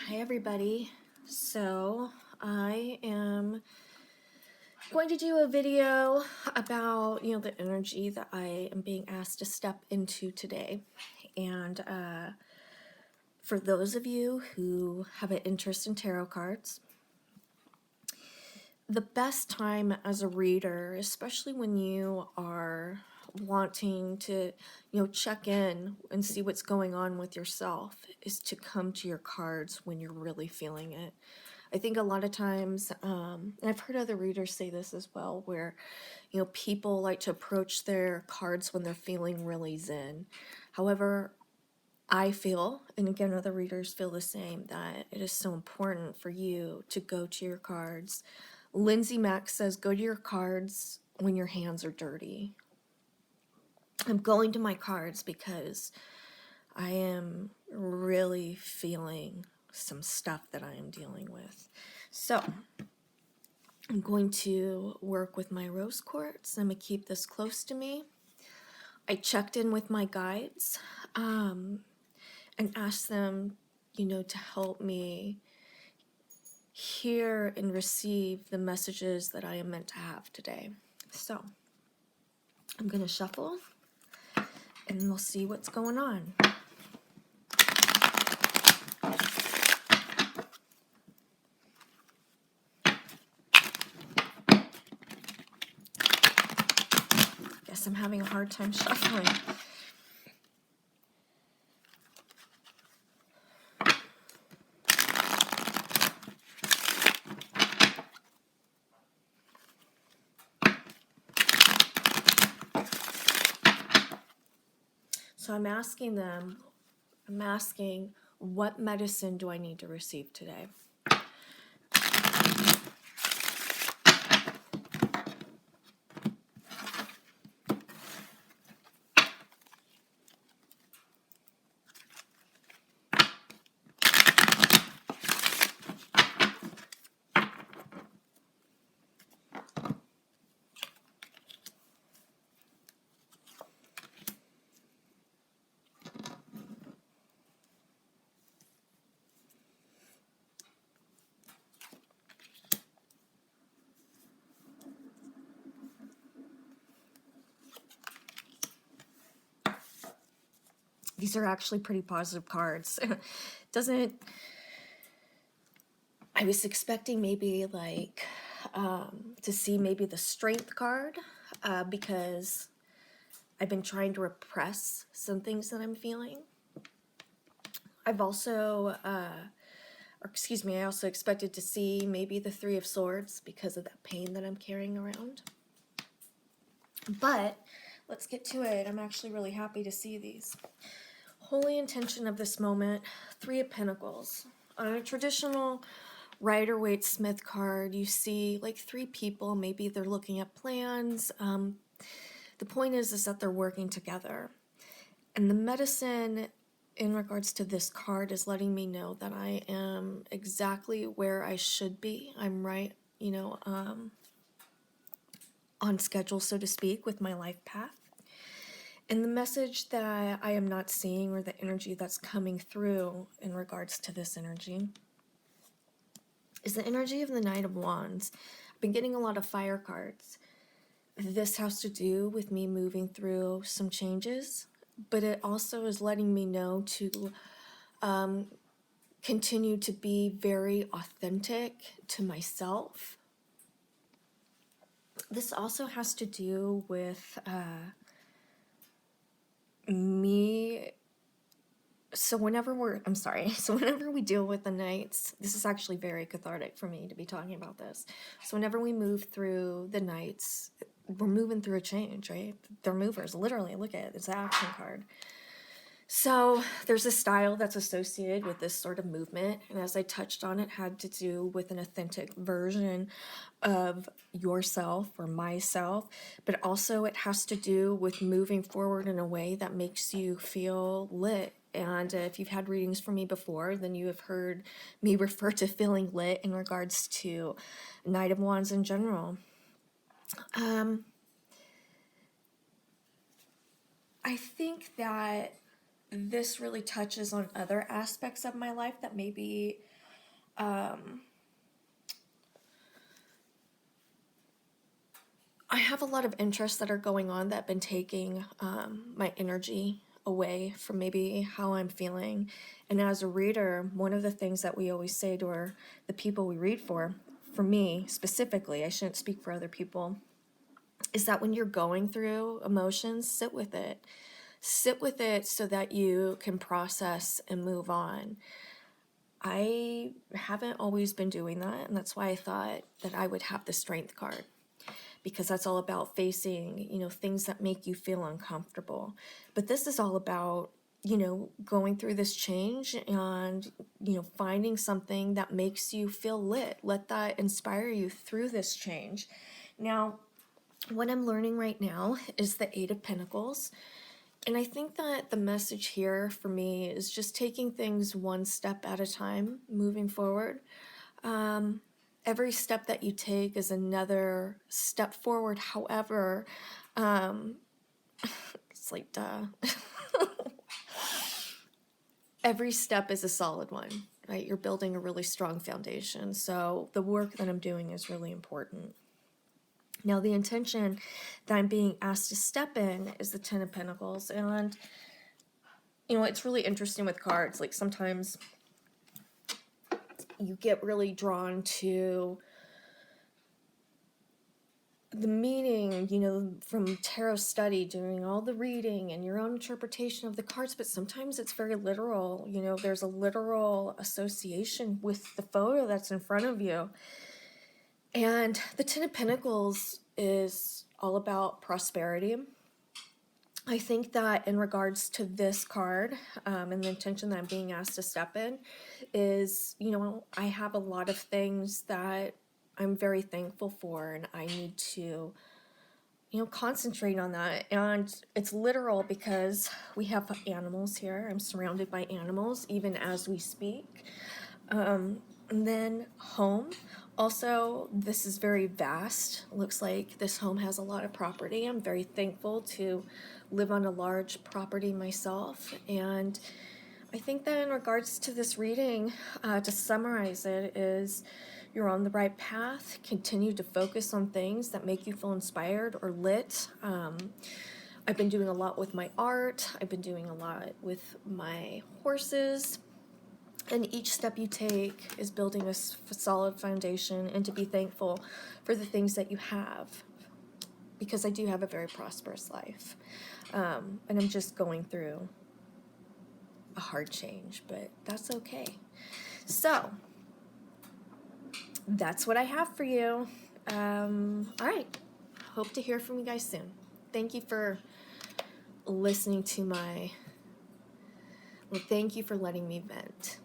Hi everybody. So I am going to do a video about the energy that I am being asked to step into today. And for those of you who have an interest in tarot cards, the best time as a reader, especially when you are wanting to check in and see what's going on with yourself, is to come to your cards when you're really feeling it. I think a lot of times, and I've heard other readers say this as well, where people like to approach their cards when they're feeling really zen. However, I feel, and again other readers feel the same, that it is so important for you to go to your cards. Lindsay Mack says, go to your cards when your hands are dirty. I'm going to my cards because I am really feeling some stuff that I am dealing with. So I'm going to work with my rose quartz. I'm going to keep this close to me. I checked in with my guides and asked them, to help me hear and receive the messages that I am meant to have today. So I'm going to shuffle and we'll see what's going on. Guess I'm having a hard time shuffling. So I'm asking what medicine do I need to receive today? These are actually pretty positive cards. I was expecting maybe like to see maybe the strength card because I've been trying to repress some things that I'm feeling. I've also, I also expected to see maybe the Three of Swords because of that pain that I'm carrying around. But let's get to it. I'm actually really happy to see these. Holy intention of this moment, Three of Pentacles. On a traditional Rider-Waite-Smith card, you see like three people. Maybe they're looking at plans. The point is that they're working together. And the medicine in regards to this card is letting me know that I am exactly where I should be. I'm right, on schedule, so to speak, with my life path. And the message that I am not seeing, or the energy that's coming through in regards to this energy, is the energy of the Knight of Wands. I've been getting a lot of fire cards. This has to do with me moving through some changes, but it also is letting me know to continue to be very authentic to myself. This also has to do with me. So whenever we deal with the Knights, this is actually very cathartic for me to be talking about this. So whenever we move through the Knights, we're moving through a change, right? They're movers, literally. Look at it, it's an action card. So there's a style that's associated with this sort of movement, and as I touched on, it had to do with an authentic version of yourself or myself, but also it has to do with moving forward in a way that makes you feel lit. And if you've had readings from me before, then you have heard me refer to feeling lit in regards to Knight of Wands in general. I think that this really touches on other aspects of my life that maybe I have a lot of interests that are going on that have been taking my energy away from maybe how I'm feeling. And as a reader, one of the things that we always say to the people we read for me specifically, I shouldn't speak for other people, is that when you're going through emotions, sit with it. Sit with it so that you can process and move on. I haven't always been doing that, and that's why I thought that I would have the strength card, because that's all about facing, things that make you feel uncomfortable. But this is all about, going through this change and, finding something that makes you feel lit. Let that inspire you through this change. Now, what I'm learning right now is the Eight of Pentacles. And I think that the message here for me is just taking things one step at a time, moving forward. Every step that you take is another step forward. However, it's like, duh. Every step is a solid one, right? You're building a really strong foundation. So the work that I'm doing is really important. Now, the intention that I'm being asked to step in is the Ten of Pentacles. And, it's really interesting with cards. Like, sometimes you get really drawn to the meaning, from tarot study, doing all the reading and your own interpretation of the cards, but sometimes it's very literal. There's a literal association with the photo that's in front of you. And the Ten of Pentacles is all about prosperity. I think that in regards to this card, and the intention that I'm being asked to step in is, I have a lot of things that I'm very thankful for, and I need to, concentrate on that. And it's literal because we have animals here. I'm surrounded by animals even as we speak. And then home. Also, this is very vast. Looks like this home has a lot of property. I'm very thankful to live on a large property myself. And I think that in regards to this reading, to summarize it, is you're on the right path. Continue to focus on things that make you feel inspired or lit. I've been doing a lot with my art. I've been doing a lot with my horses. And each step you take is building a solid foundation, and to be thankful for the things that you have, because I do have a very prosperous life. And I'm just going through a hard change, but that's okay. So that's what I have for you. All right. Hope to hear from you guys soon. Thank you for listening to thank you for letting me vent.